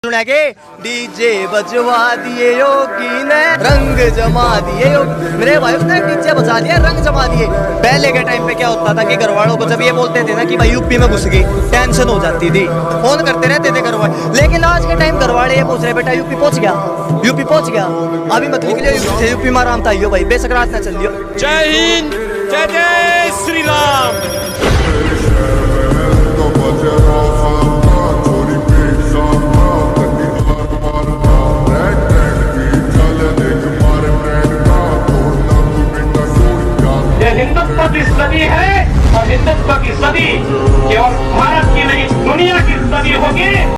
सुनेंगे डीजे बजवा दिए योगी ने रंग जमा दिए योगी। मेरे भाई उसने डीजे बजा दिया रंग जमा दिए। पहले के टाइम पे क्या होता था कि घर वालों को जब ये बोलते थे ना कि भाई यूपी में घुस गई टेंशन हो जाती थी, फोन करते रहते थे घर वाले। लेकिन आज के टाइम घर वाले ये पूछ रहे बेटा यूपी पहुंच गया, यूपी पहुंच गया, अभी मत निकलियो यूपी में आराम था भाई, बेशक रात न चलियो। जय हिंद, जय जय श्री राम। ये हिंदुत्व की सदी है और हिंदुत्व की सदी केवल भारत की नहीं दुनिया की सदी होगी।